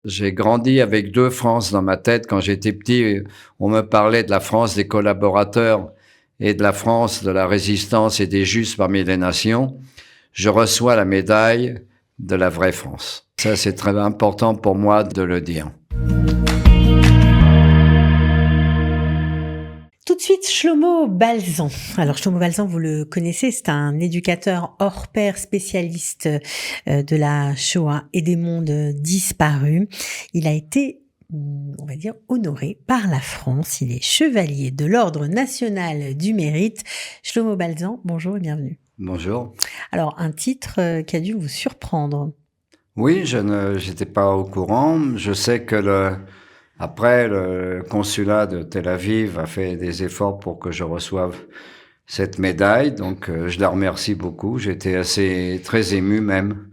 J'ai grandi avec deux France dans ma tête. Quand j'étais petit, on me parlait de la France des collaborateurs et de la France de la résistance et des justes parmi les nations. Je reçois la médaille de la vraie France. Ça, c'est très important pour moi de le dire. Tout de suite, Shlomo Balzan. Alors, Shlomo Balzan, vous le connaissez, c'est un éducateur hors pair spécialiste de la Shoah et des mondes disparus. Il a été, on va dire, honoré par la France. Il est chevalier de l'Ordre national du mérite. Shlomo Balzan, bonjour et bienvenue. Bonjour. Alors, un titre qui a dû vous surprendre. Oui, j'étais pas au courant. Je sais que après, le consulat de Tel Aviv a fait des efforts pour que je reçoive cette médaille. Donc, je la remercie beaucoup. J'étais très ému même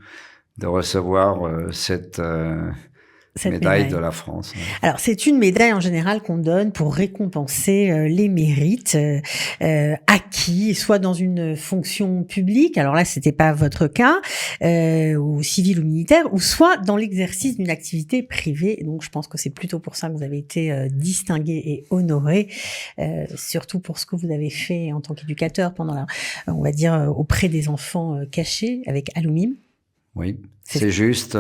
de recevoir cette médaille de la France. Alors, c'est une médaille en général qu'on donne pour récompenser les mérites acquis, soit dans une fonction publique, alors là, c'était pas votre cas, ou civil ou militaire, ou soit dans l'exercice d'une activité privée. Donc, je pense que c'est plutôt pour ça que vous avez été distingué et honoré, surtout pour ce que vous avez fait en tant qu'éducateur pendant on va dire, auprès des enfants cachés avec Alumim. Oui, c'est juste...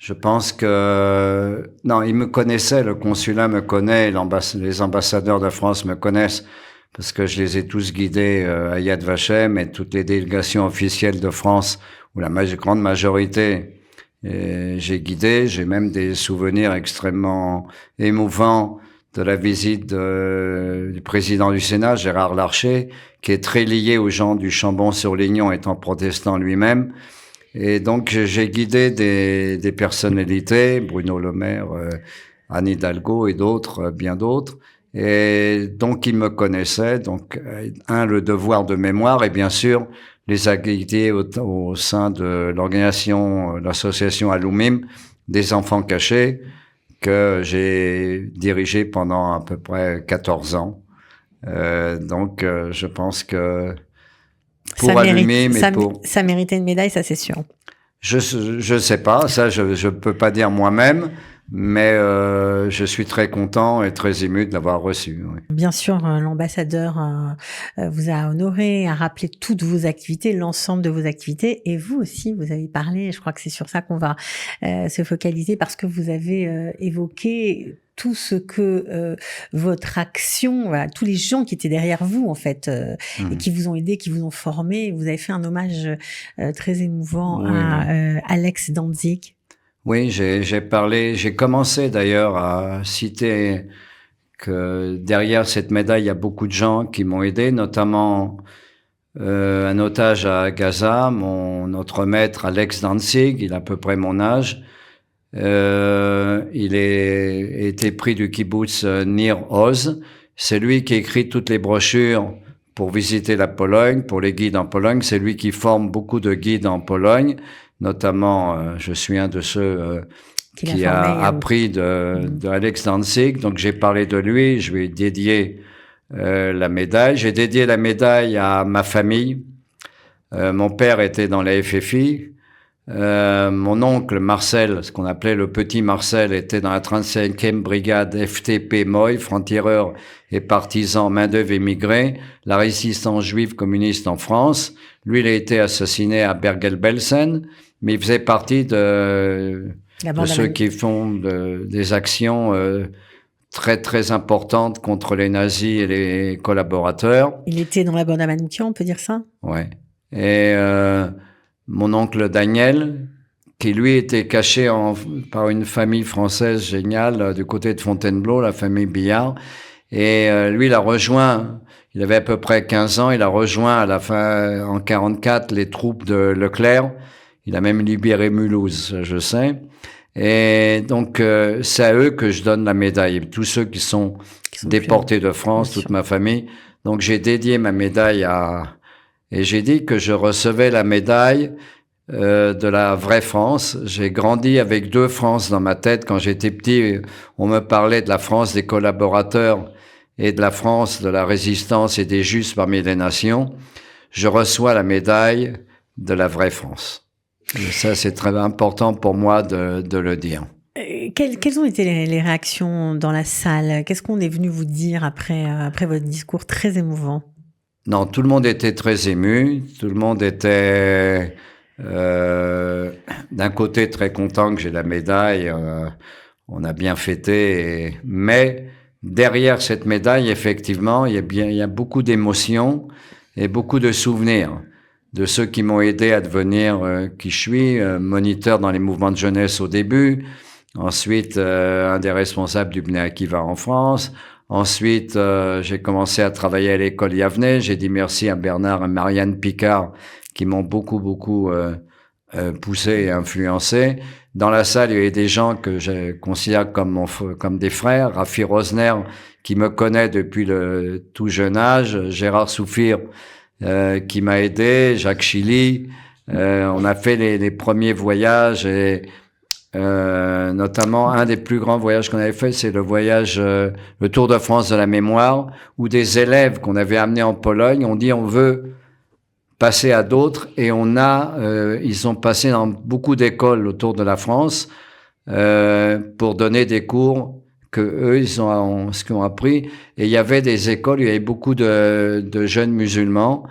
Je pense que... Non, ils me connaissaient, le consulat me connaît, les ambassadeurs de France me connaissent, parce que je les ai tous guidés à Yad Vashem et toutes les délégations officielles de France, ou la grande majorité, j'ai guidé. J'ai même des souvenirs extrêmement émouvants de la visite du président du Sénat, Gérard Larcher, qui est très lié aux gens du Chambon-sur-Lignon, étant protestant lui-même. Et donc, j'ai guidé des personnalités, Bruno Le Maire, Anne Hidalgo et d'autres, bien d'autres. Et donc, ils me connaissaient. Donc, le devoir de mémoire et bien sûr, les activités au sein de l'association Alumim, des enfants cachés, que j'ai dirigé pendant à peu près 14 ans. Donc, je pense que ça méritait une médaille, ça c'est sûr. Je sais pas, ça je peux pas dire moi-même, mais je suis très content et très ému de l'avoir reçu. Oui. Bien sûr, l'ambassadeur vous a honoré, a rappelé toutes vos activités, l'ensemble de vos activités, et vous aussi, vous avez parlé. Je crois que c'est sur ça qu'on va se focaliser parce que vous avez évoqué tout ce que votre action, voilà, tous les gens qui étaient derrière vous en fait, et qui vous ont aidé, qui vous ont formé. Vous avez fait un hommage très émouvant à Alex Danzig. Oui, j'ai commencé d'ailleurs à citer que derrière cette médaille, il y a beaucoup de gens qui m'ont aidé, notamment un otage à Gaza, notre maître Alex Danzig, il a à peu près mon âge. Il été pris du kibbutz Nir Oz. C'est lui qui écrit toutes les brochures pour visiter la Pologne, pour les guides en Pologne. C'est lui qui forme beaucoup de guides en Pologne. Notamment, je suis un de ceux qui a appris de Alex Danzig. Donc, j'ai parlé de lui. Je lui ai dédié la médaille. J'ai dédié la médaille à ma famille. Mon père était dans la FFI. Mon oncle Marcel, ce qu'on appelait le petit Marcel, était dans la 35e brigade FTP Moy, franc-tireur et partisan main-d'œuvre émigré, la résistance juive communiste en France. Lui, il a été assassiné à Bergen-Belsen, mais il faisait partie de ceux qui font des actions très très importantes contre les nazis et les collaborateurs. Il était dans la bande à Manoukian, on peut dire ça? Ouais. Et mon oncle Daniel, qui lui était caché par une famille française géniale du côté de Fontainebleau, la famille Billard. Et lui, il a rejoint, il avait à peu près 15 ans, il a rejoint à la fin, en 44, les troupes de Leclerc. Il a même libéré Mulhouse, je sais. Et donc, c'est à eux que je donne la médaille. Tous ceux qui sont déportés de France, toute ma famille. Donc, j'ai dédié ma médaille et j'ai dit que je recevais la médaille de la vraie France. J'ai grandi avec deux France dans ma tête. Quand j'étais petit, on me parlait de la France des collaborateurs et de la France de la résistance et des justes parmi les nations. Je reçois la médaille de la vraie France. Et ça, c'est très important pour moi de le dire. Quelles ont été les réactions dans la salle? Qu'est-ce qu'on est venu vous dire après votre discours très émouvant? Non, tout le monde était très ému. Tout le monde était d'un côté très content que j'ai la médaille. On a bien fêté, mais derrière cette médaille, effectivement, il y a beaucoup d'émotions et beaucoup de souvenirs de ceux qui m'ont aidé à devenir qui je suis, moniteur dans les mouvements de jeunesse au début, ensuite un des responsables du Bnei Akiva en France, ensuite j'ai commencé à travailler à l'école Yavneh, j'ai dit merci à Bernard et Marianne Picard qui m'ont beaucoup poussé et influencé. Dans la salle, il y avait des gens que je considère comme des frères, Rafi Rosner qui me connaît depuis le tout jeune âge, Gérard Soufir qui m'a aidé, Jacques Chili. On a fait les premiers voyages et notamment un des plus grands voyages qu'on avait fait, c'est le Tour de France de la mémoire, où des élèves qu'on avait amenés en Pologne ont dit on veut passer à d'autres et ils ont passé dans beaucoup d'écoles autour de la France pour donner des cours que eux ce qu'ils ont appris, et il y avait des écoles, il y avait beaucoup de jeunes musulmans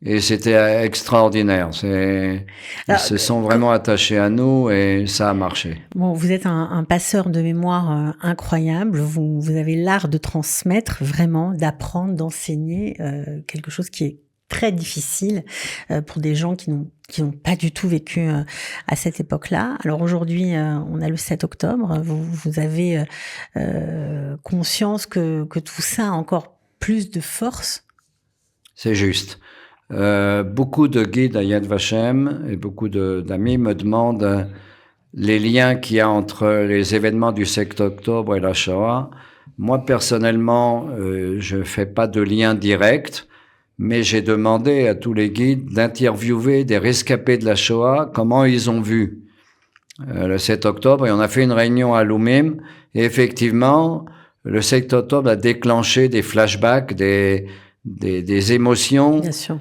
et c'était extraordinaire. Ils se sont vraiment attachés à nous et ça a marché. Bon, vous êtes un passeur de mémoire incroyable. Vous avez l'art de transmettre, vraiment, d'apprendre, d'enseigner quelque chose qui est très difficile pour des gens qui n'ont pas du tout vécu à cette époque-là. Alors aujourd'hui, on a le 7 octobre. Vous avez conscience que tout ça a encore plus de force? C'est juste. Beaucoup de guides à Yad Vashem et beaucoup d'amis me demandent les liens qu'il y a entre les événements du 7 octobre et la Shoah. Moi, personnellement, je fais pas de lien direct, mais j'ai demandé à tous les guides d'interviewer des rescapés de la Shoah, comment ils ont vu le 7 octobre. Et on a fait une réunion à Loumim. Et effectivement, le 7 octobre a déclenché des flashbacks, des émotions. Bien sûr.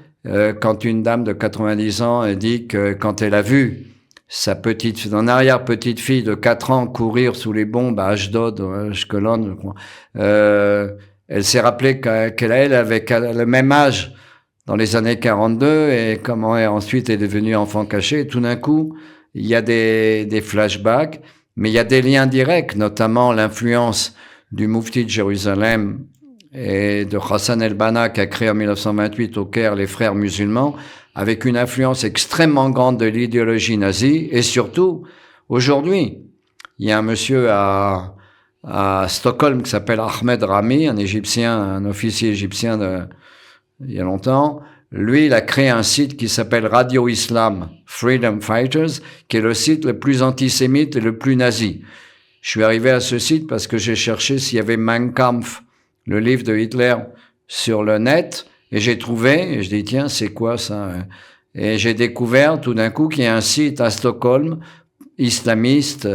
Quand une dame de 90 ans dit que quand elle a vu son arrière-petite-fille de 4 ans courir sous les bombes à Ashdod, à Ashkelon, je crois, elle s'est rappelée qu'elle avait le même âge dans les années 42 et comment ensuite elle est devenue enfant caché. Et tout d'un coup, il y a des flashbacks, mais il y a des liens directs, notamment l'influence du Moufti de Jérusalem et de Hassan el-Banna qui a créé en 1928 au Caire les Frères musulmans, avec une influence extrêmement grande de l'idéologie nazie. Et surtout, aujourd'hui, il y a un monsieur à Stockholm qui s'appelle Ahmed Rami, un officier égyptien il y a longtemps. Lui, il a créé un site qui s'appelle Radio Islam Freedom Fighters, qui est le site le plus antisémite et le plus nazi. Je suis arrivé à ce site parce que j'ai cherché s'il y avait Mein Kampf, le livre de Hitler, sur le net, et j'ai trouvé, et je dis tiens, c'est quoi ça? Et j'ai découvert tout d'un coup qu'il y a un site à Stockholm, islamiste,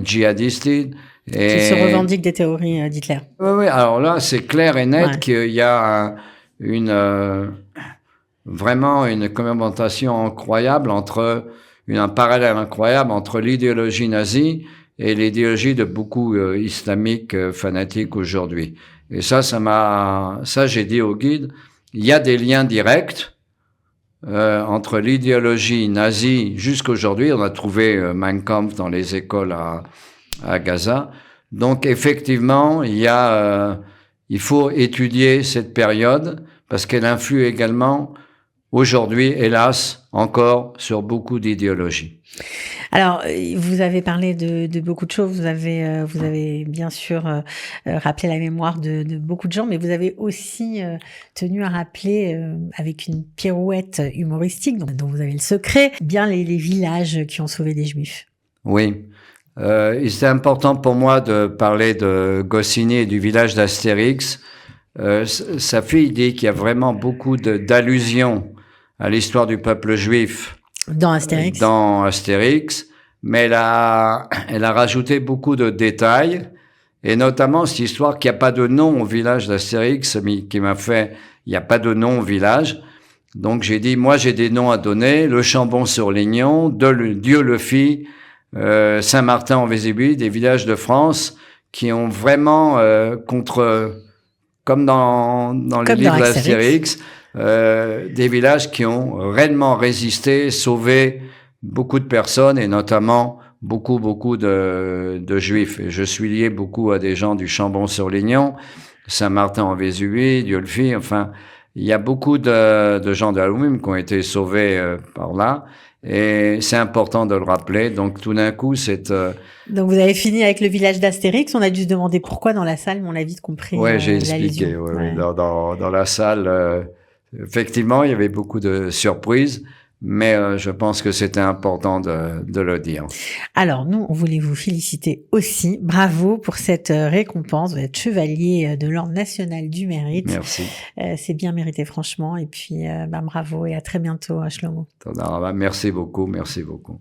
djihadiste, qui se revendique des théories d'Hitler. Oui, alors là, c'est clair et net qu'il y a vraiment une complémentation incroyable un parallèle incroyable entre l'idéologie nazie et l'idéologie de beaucoup islamiques fanatiques aujourd'hui. Et ça j'ai dit au guide, il y a des liens directs entre l'idéologie nazie jusqu'aujourd'hui. On a trouvé Mein Kampf dans les écoles à Gaza. Donc effectivement, il faut étudier cette période parce qu'elle influe également aujourd'hui, hélas, encore sur beaucoup d'idéologies. Alors, vous avez parlé de beaucoup de choses. Vous avez bien sûr rappelé la mémoire de beaucoup de gens, mais vous avez aussi tenu à rappeler, avec une pirouette humoristique dont vous avez le secret, bien les villages qui ont sauvé des Juifs. Oui. C'était important pour moi de parler de Goscinny et du village d'Astérix. Sa fille dit qu'il y a vraiment beaucoup d'allusions à l'histoire du peuple juif dans Astérix, mais elle a rajouté beaucoup de détails, et notamment cette histoire qu'il n'y a pas de nom au village d'Astérix, qui m'a fait, il n'y a pas de nom au village. Donc j'ai dit, moi j'ai des noms à donner, le Chambon-sur-Lignon, Dieu le fit, Saint-Martin-en-Vésubie, des villages de France qui ont vraiment comme dans les livres d'Astérix, des villages qui ont réellement résisté, sauvé beaucoup de personnes et notamment beaucoup de Juifs. Et je suis lié beaucoup à des gens du Chambon-sur-Lignon, Saint-Martin-en-Vésubie, Dieulefit, enfin, il y a beaucoup de gens de Alumim qui ont été sauvés par là. Et c'est important de le rappeler. Donc, tout d'un coup, Donc, vous avez fini avec le village d'Astérix. On a dû se demander pourquoi dans la salle, mais on a vite compris. Ouais, j'ai expliqué. Ouais. Dans la salle, effectivement, il y avait beaucoup de surprises. Mais je pense que c'était important de le dire. Alors, nous, on voulait vous féliciter aussi. Bravo pour cette récompense. Vous êtes chevalier de l'Ordre national du mérite. Merci. C'est bien mérité, franchement. Et puis, bravo et à très bientôt, Shlomo. Merci beaucoup. Merci beaucoup.